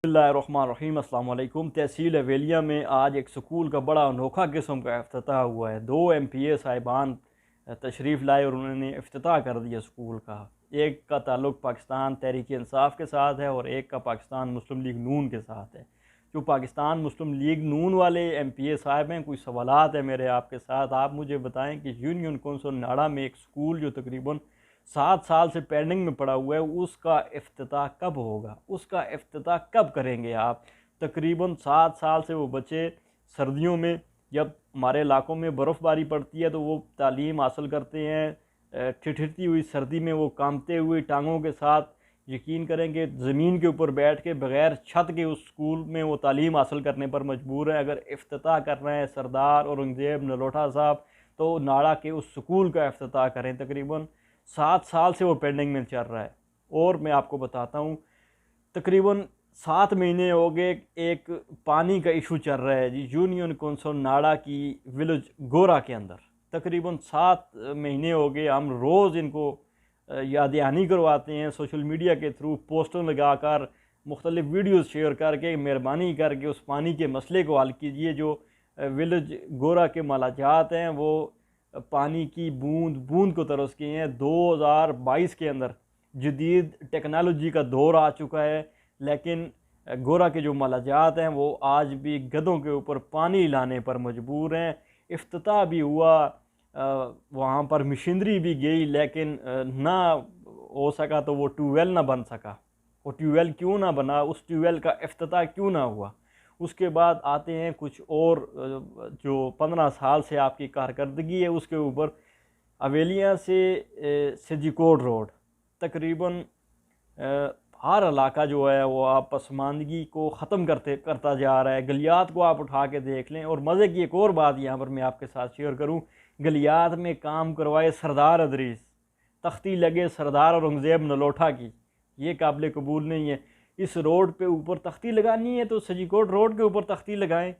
बिस्मिल्लाहिर्रहमानिर्रहीम। अस्सलाम वालेकुम। तहसील हवेलिया में आज एक स्कूल का बड़ा अनोखा किस्म का इफ्तिताह हुआ है। 2 MPA साहिबान तशरीफ़ लाए और उन्होंने इफ्तिताह कर दिया स्कूल का। एक का ताल्लुक़ पाकिस्तान तहरीक इंसाफ के साथ है और एक का पाकिस्तान मुस्लिम लीग नून के साथ है। जो पाकिस्तान मुस्लिम लीग नून वाले MPA साहब हैं, कुछ सवालात हैं मेरे आपके साथ। आप मुझे बताएं कि यूनियन कौंसिल नाड़ा में एक स्कूल जो तकरीबन 7 साल से पेंडिंग में पड़ा हुआ है, उसका इफ्तिताह कब होगा, उसका इफ्तिताह कब करेंगे आप? तकरीबन 7 साल से वो बच्चे सर्दियों में जब हमारे इलाकों में बर्फ़बारी पड़ती है तो वो तालीम हासिल करते हैं। ठिठुरती हुई सर्दी में वो कांपते हुए टांगों के साथ, यकीन करेंगे ज़मीन के ऊपर बैठ के बग़ैर छत के उस स्कूल में वो तालीम हासिल करने पर मजबूर है। अगर इफ्तिताह कर रहे हैं सरदार औरंगज़ेब नलोटा साहब, तो नाड़ा के उस स्कूल का इफ्तिताह करें। तकरीबन 7 साल से वो पेंडिंग में चल रहा है। और मैं आपको बताता हूँ, तकरीबन 7 महीने हो गए एक पानी का इशू चल रहा है जी यूनियन कौंसिल नाड़ा की विलेज गोरा के अंदर। तकरीबन 7 महीने हो गए, हम रोज़ इनको याद दहानी करवाते हैं सोशल मीडिया के थ्रू, पोस्टर लगा कर, मुख्तलिफ वीडियोज़ शेयर करके, मेहरबानी करके उस पानी के मसले को हल कीजिए। जो विलेज गोरा के मालाजात हैं वो पानी की बूंद बूंद को तरस के हैं। 2022 के अंदर जदीद टेक्नोलॉजी का दौर आ चुका है, लेकिन गोरा के जो मालाजात हैं वो आज भी गधों के ऊपर पानी लाने पर मजबूर हैं। इफ्तिताह भी हुआ, वहाँ पर मशीनरी भी गई, लेकिन ना हो सका तो वो ट्यूबवेल ना बन सका। वो ट्यूबवेल क्यों ना बना, उस ट्यूबवेल का इफ्तिताह क्यों ना हुआ? उसके बाद आते हैं कुछ और जो 15 साल से आपकी कारकर्दगी है उसके ऊपर। हवेलिया से सजीकोट रोड तकरीबन हर इलाका जो है वो आप पसमानदगी को ख़त्म करता जा रहा है। गलियात को आप उठा के देख लें। और मज़े की एक और बात यहाँ पर मैं आपके साथ शेयर करूँ, गलियात में काम करवाए सरदार अदरीस, तख्ती लगे सरदार औरंगज़ेब नलोटा की, ये काबिल कबूल नहीं है। इस रोड पे ऊपर तख्ती लगानी है तो सजीकोट रोड के ऊपर तख्ती लगाएं।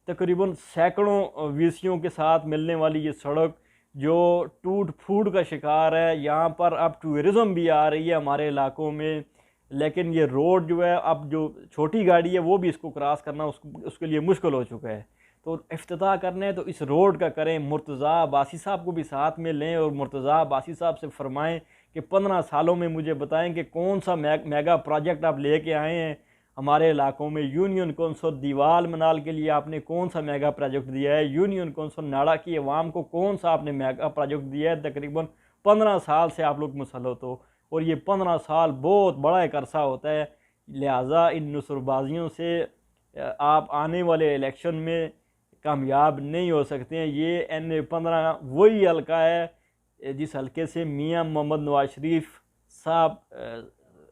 तकरीबन सैकड़ों वीसियों के साथ मिलने वाली ये सड़क जो टूट फूट का शिकार है, यहाँ पर अब टूरिज़म भी आ रही है हमारे इलाकों में, लेकिन ये रोड जो है अब जो छोटी गाड़ी है वो भी इसको क्रॉस करना उसके लिए मुश्किल हो चुका है। तो इफ्तिताह करने हैं तो इस रोड का करें। मुर्तज़ा अब्बासी साहब को भी साथ में लें और मुर्तज़ा अब्बासी साहब से फरमाएं कि 15 सालों में मुझे बताएं कि कौन सा मेगा प्रोजेक्ट आप लेके आए हैं हमारे इलाकों में। यूनियन कौंसिल दीवाल मनाल के लिए आपने कौन सा मेगा प्रोजेक्ट दिया है? यूनियन कौंसिल नाड़ा की अवाम को कौन सा आपने मेगा प्रोजेक्ट दिया है? तकरीबन 15 साल से आप लोग मुसल्लत हो, और ये 15 साल बहुत बड़ा एक अरसा होता है। लिहाजा इन नसरबाजियों से आप आने वाले इलेक्शन में कामयाब नहीं हो सकते हैं। ये NA-15 वही हल्का है जिस हल्के से मियाँ मोहम्मद नवाज शरीफ साहब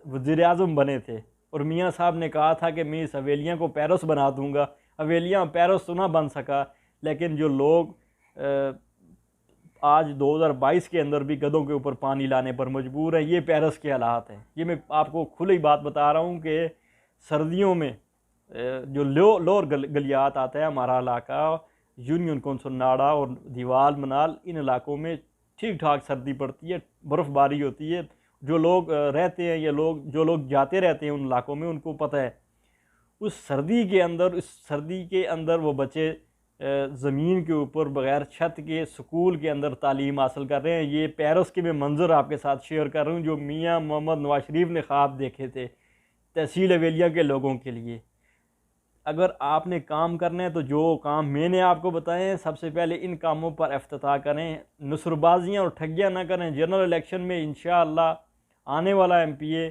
वज़ीर आज़म बने थे, और मियाँ साहब ने कहा था कि मैं इस हवेलियाँ को पेरिस बना दूँगा। हवेलियाँ पेरिस तो ना बन सका, लेकिन जो लोग आज 2022 के अंदर भी गधों के ऊपर पानी लाने पर मजबूर है, ये पेरिस के हालात हैं। ये मैं आपको खुली बात बता रहा हूँ कि सर्दियों में जो लोअर गलियात आता है हमारा इलाका, यूनियन कौंसिल नाड़ा और दीवाल मनाल, इन इलाकों में ठीक ठाक सर्दी पड़ती है, बर्फ़बारी होती है। जो लोग रहते हैं, ये लोग जो लोग जाते रहते हैं उन इलाकों में, उनको पता है उस सर्दी के अंदर वो बच्चे ज़मीन के ऊपर बग़ैर छत के स्कूल के अंदर तालीम हासिल कर रहे हैं। ये पेरिस के मैं मंज़र आपके साथ शेयर कर रहा हूँ जो मियाँ मोहम्मद नवाज शरीफ ने ख्वाब देखे थे तहसील हवेलिया के लोगों के लिए। अगर आपने काम करना है तो जो काम मैंने आपको बताए हैं, सबसे पहले इन कामों पर इफ्तिताह करें। नसरबाजियाँ और ठगियाँ ना करें। जनरल इलेक्शन में इंशाअल्लाह आने वाला MPA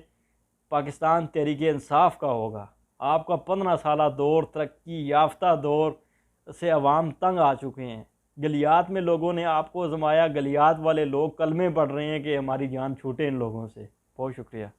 पाकिस्तान तहरीक इंसाफ का होगा। आपका 15 साला दौर, तरक्की याफ्ता दौर से अवाम तंग आ चुके हैं। गलियात में लोगों ने आपको आजमाया, गलियात वाले लोग कलमे पढ़ रहे हैं कि हमारी जान छूटे इन लोगों से। बहुत शुक्रिया।